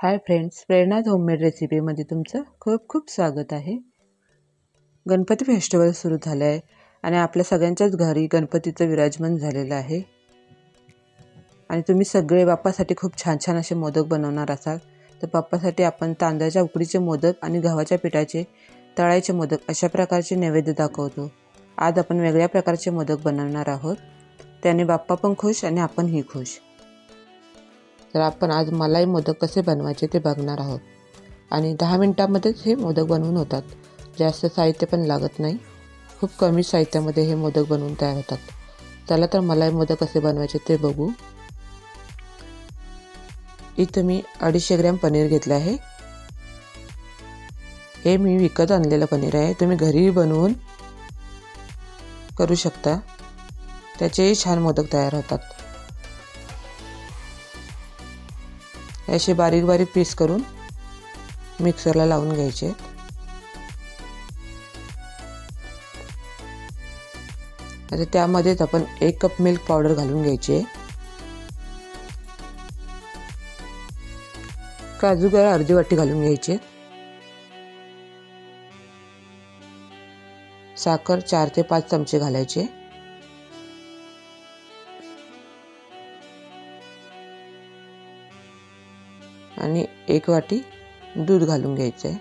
Hi friends, प्रेरणाज homemade रेसिपीमध्ये तुमचं खूप खूप स्वागत आहे। गणपती फेस्टिवल सुरू झालं आहे आणि आपल्या सगळ्यांच्याच घरी गणपतीचं विराजमान झालेलं आहे आणि तुम्ही सगळे बाप्पासाठी खूप छान छान असे मोदक बनवणार असाल तर बाप्पासाठी आपण तांदळाच्या उकडीचे मोदक आणि गव्हाच्या पिठाचे तळायचे मोदक अशा प्रकारचे नैवेद्य दाखवतो। आज आपण वेगळ्या प्रकारचे मोदक बनवणार आहोत, त्याने बाप्पा पण खुश आणि आपणही खुश। तर आपण आज मलाई मोदक कसे बनवायचे ते बघणार आहोत आणि 10 मिनिटांमध्येच हे मोदक बनवून होतात। जास्त साहित्य पण लागत नाही, खूप कमी साहित्यामध्ये हे मोदक बनवून तयार होतात। चला तर मलाई मोदक कसे बनवायचे ते बघू। इथे मी 250 ग्रॅम पनीर घेतले आहे। हे मी विकत आणलेलं पनीर आहे, तुम्ही घरी बनवून करू शकता, त्याचेही छान मोदक तयार होतात। असे बारीक बारीक पीस करून मिक्सरला लावून घ्यायचे। आता त्यामध्येच आपण 1 कप मिल्क पावडर घालून घ्यायची आहे। काजू बदाम अर्धी वाटी घालून घ्यायचे। साखर 4 ते 5 चमचे घालायचे। आणि 1 वाटी दूध घालून घ्यायचे आहे।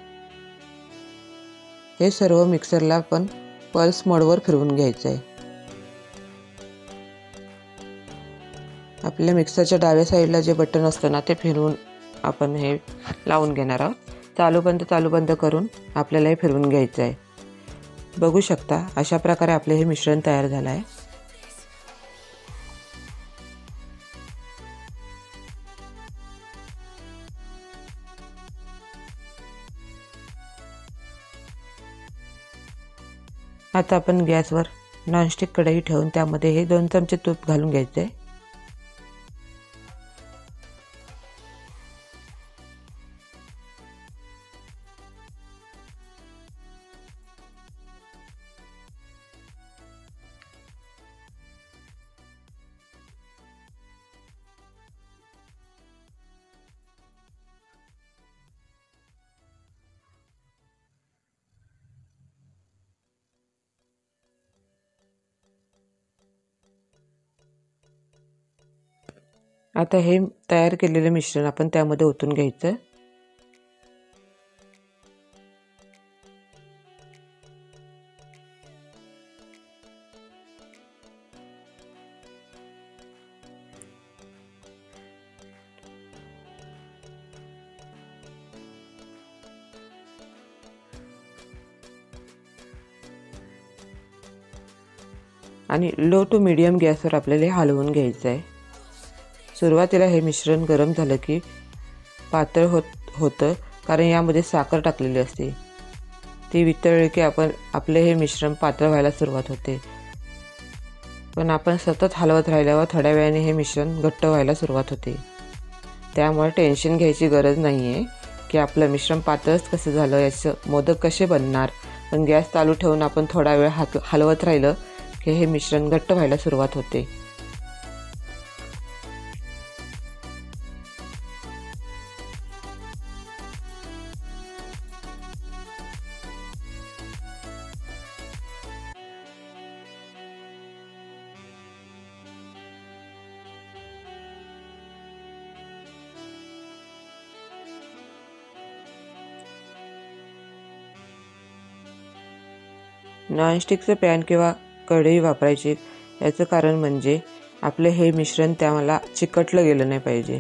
हे सर्व मिक्सरला आपण पल्स मोडवर फिरवून घ्यायचे आहे। आपल्या मिक्सरच्या डाव्या साईडला जे बटन असतं ना ते फिरवून आपण हे लावून घेणार आहोत। चालू बंद करून आपल्याला हे फिरवून घ्यायचं आहे। बघू शकता अशा प्रकारे आपले हे मिश्रण तयार झालं आहे। आता आपण गॅसवर नॉनस्टिक कढई ठेवून त्यामध्ये हे 2 चमचे तूप घालून घ्यायचे। आता हे तयार केलेले मिश्रण आपण त्यामध्ये ओतून घ्यायचं। आणि लो टू मीडियम गॅसवर आपल्याला हे हलवून घ्यायचं आहे। सुरुवातीला हे मिश्रण गरम झालं की पातळ होतं, कारण यामध्ये साखर टाकलेली असते। ती वितळली की आपले हे मिश्रण पातळ व्हायला सुरुवात होते। पण आपण सतत हलवत राहिल्यावर थोड्या वेळाने हे मिश्रण घट्ट व्हायला सुरुवात होते। त्यामुळे टेन्शन घ्यायची गरज नाही आहे की आपलं मिश्रण पातळच कसं झालं, याचं मोदक कसे बनणार। पण गॅस चालू ठेवून आपण थोडा वेळ हलवत राहिलं की हे मिश्रण घट्ट व्हायला सुरुवात होते। नॉनस्टिकचं पॅन किंवा कढई वापरायची, याचं कारण म्हणजे आपले हे मिश्रण त्याला चिकटलं गेलं नाही पाहिजे,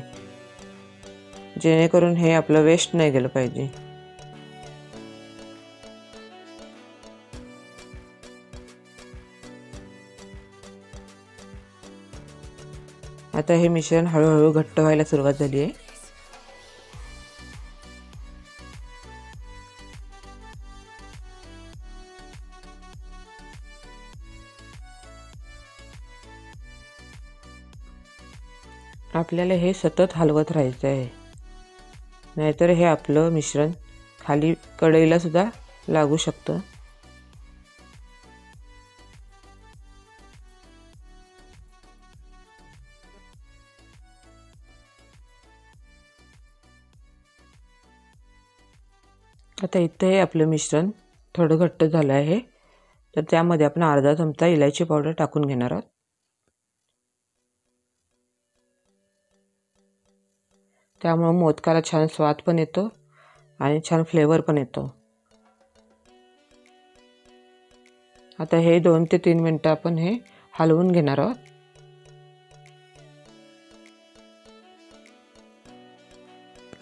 जेणेकरून हे आपलं वेस्ट नाही गेलं पाहिजे। आता हे मिश्रण हळूहळू घट्ट व्हायला सुरुवात झाली आहे। आपल्याला हे सतत हलवत राहायचं आहे, नाहीतर हे आपलं मिश्रण खाली कढईला सुद्धा लागू शकतं। आता इथे आपलं मिश्रण थोडं घट्ट झालं आहे, तर त्यामध्ये आपण अर्धा चमचा इलायची पावडर टाकून घेणार आहोत. त्यामुळे मोदकाला छान स्वाद पण येतो आणि छान फ्लेवर पण येतो. आता हे 2 ते 3 मिनिटं आपण हे हलवून घेणार आहोत.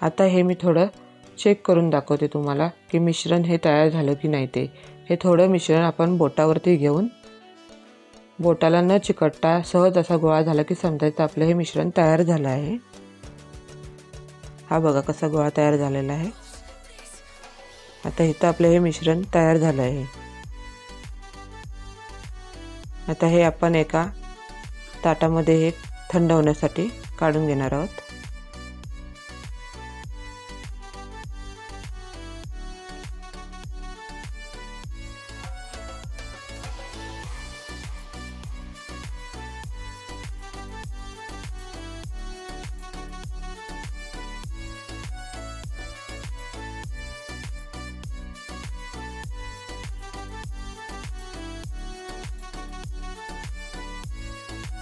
आता हे मी थोडं चेक करून दाखवते तुम्हाला की मिश्रण हे तयार झालं की नाही ते. हे थोडं मिश्रण आपण बोटावरती घेऊन बोटाला न चिकटता सहज असा गोळा झाला की समजायचं आपलं हे मिश्रण तयार झालं आहे. हा बघा कसा गोळा तयार झालेला आहे. आता इथं आपलं हे मिश्रण तयार झालं आहे. आता हे आपण एका ताटामध्ये हे थंड होण्यासाठी काढून घेणार आहोत.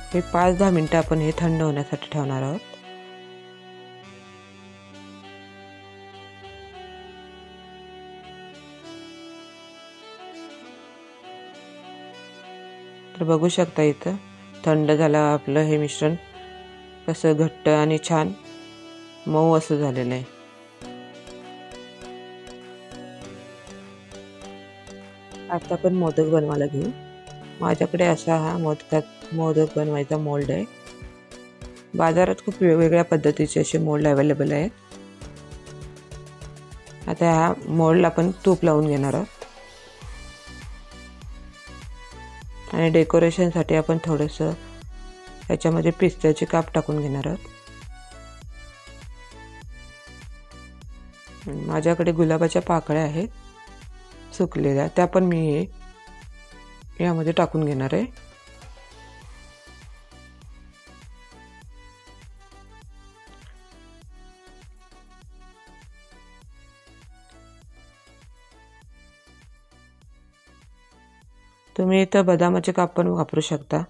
हे 5-10 मिनिटं आपण हे थंड होण्यासाठी ठेवणार आहोत. तर बघू शकता इथं थंड झालं आपलं हे मिश्रण कसं घट्ट आणि छान मऊ असं झालेलं आहे. आता आपण मोदक बनवायला घेऊ. माझ्याकडे असा हा मोदक बनवायचा मोल्ड आहे. बाजारात खूप वेगवेगळ्या पद्धतीचे असे मोल्ड अवेलेबल आहेत. आता हा मोल्डला आपण तूप लावून घेणार आहोत आणि डेकोरेशनसाठी आपण थोडंसं याच्यामध्ये पिस्त्याचे काप टाकून घेणार आहोत. माझ्याकडे गुलाबाच्या पाकळ्या आहेत सुकलेल्या, त्या पण मी यामध्ये टाकून घेणार आहे. तुम्ही इथं बदामाचे काप पण वापरू शकता.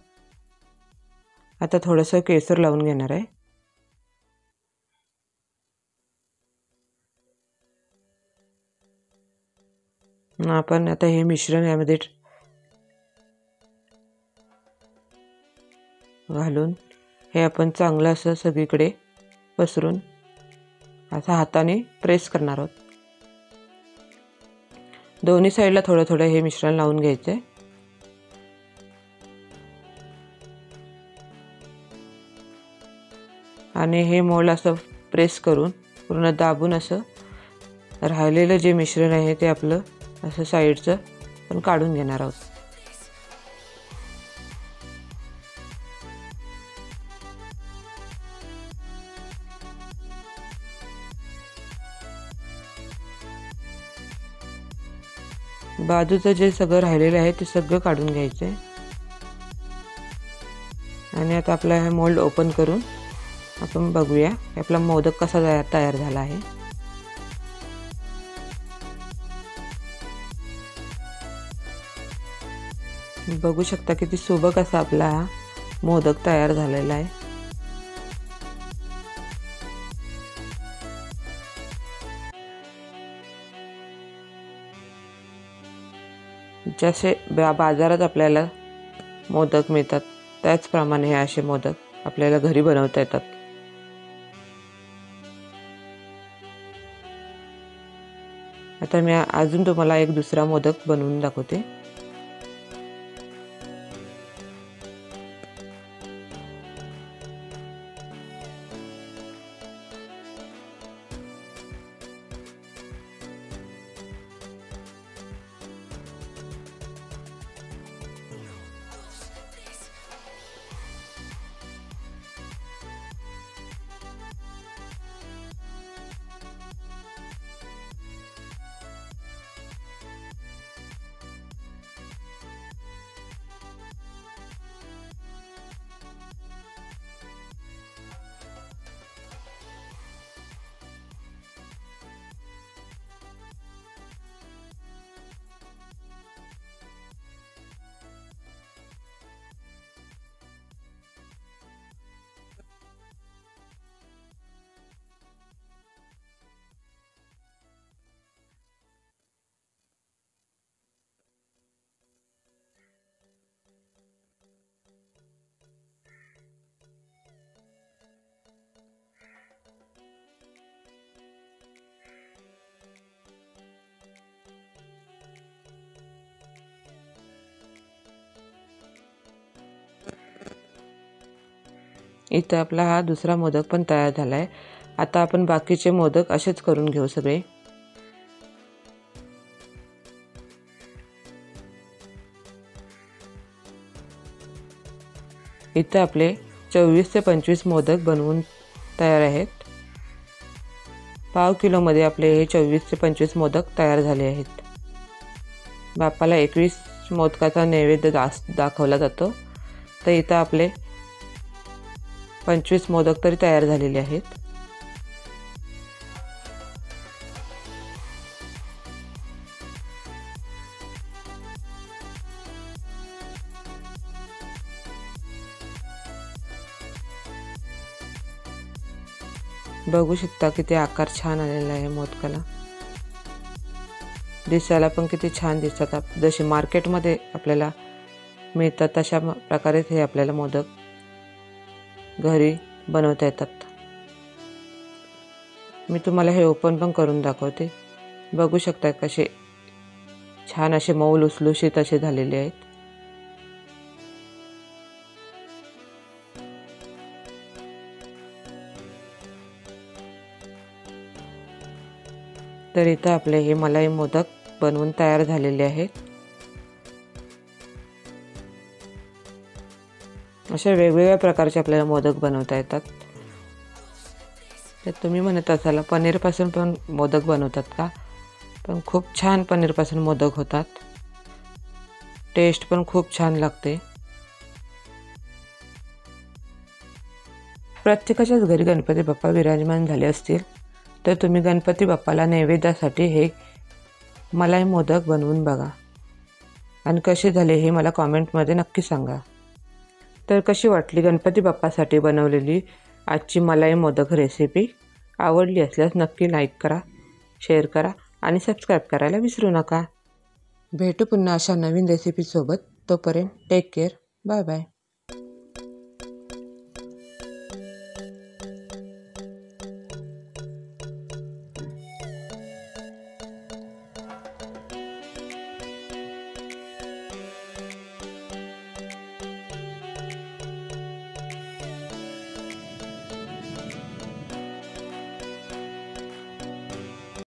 आता थोडंसं केसर लावून घेणार आहे. आपण आता हे मिश्रण यामध्ये घालून हे आपण चांगलं असं सगळीकडे पसरून असं हाताने प्रेस करणार आहोत. दोन्ही साईडला थोडं थोडं हे मिश्रण लावून घ्यायचं आहे. आणि हे मोल्ड असं प्रेस करून पूर्ण दाबून असं राहिलेलं जे मिश्रण आहे ते आपलं असं साईडचं पण काढून घेणार आहोत. बाजूचं जे सगळं राहिलेलं आहे ते सगळं काढून घ्यायचं आहे. आणि आता आपला हे मोल्ड ओपन करून आपण बघूया की आपला मोदक कसा तयार झाला आहे. बघू शकता किती सुबक असा आपला हा मोदक तयार झालेला आहे. जसे बाजारात आपल्याला मोदक मिळतात त्याचप्रमाणे हे असे मोदक आपल्याला घरी बनवता येतात. आता मी अजून तुम्हाला एक दुसरा मोदक बनवून दाखवते. इथं आपला हा दुसरा मोदक पण तयार झाला आहे. आता आपण बाकीचे मोदक असेच करून घेऊ सगळे. इथं आपले 24 ते 25 मोदक बनवून तयार आहेत. पाव किलोमध्ये आपले हे 24 ते 25 मोदक तयार झाले आहेत. बाप्पाला 21 मोदकाचा नैवेद्य दाखवला जातो. तर इथं आपले 25 मोदक तरी तयार झालेले आहेत. बघू शकता किती आकार छान आलेला आहे मोदकाला. दिसायला पण किती छान दिसतात. जसे मार्केटमध्ये आपल्याला मिळतात तशा प्रकारे हे आपल्याला मोदक घरी बनवता येतात. मी तुम्हाला हे ओपन पण करून दाखवते. बघू शकता कसे छान असे मऊ लुसलुशीत असे झालेले आहेत. तर इथं आपले हे मलाई मोदक बनवून तयार झालेले आहेत. अशा वेगवेगळ्या प्रकारचे आपल्याला मोदक बनवता येतात. तर तुम्ही म्हणत असाल पनीरपासून पण मोदक बनवतात का? पण खूप छान पनीरपासून मोदक होतात. टेस्ट पण खूप छान लागते. प्रत्येकाच्याच घरी गणपती बाप्पा विराजमान झाले असतील तर तुम्ही गणपती बाप्पाला नैवेद्यासाठी हे मलाई मोदक बनवून बघा आणि कसे झाले हे मला कॉमेंटमध्ये नक्की सांगा. तर कशी वाटली गणपती बाप्पासाठी बनवलेली आजची मलाई मोदक रेसिपी? आवडली असल्यास नक्की लाईक करा, शेअर करा आणि सबस्क्राईब करायला विसरू नका. भेटू पुन्हा अशा नवीन रेसिपीसोबत. तोपर्यंत टेक केअर. Bye bye.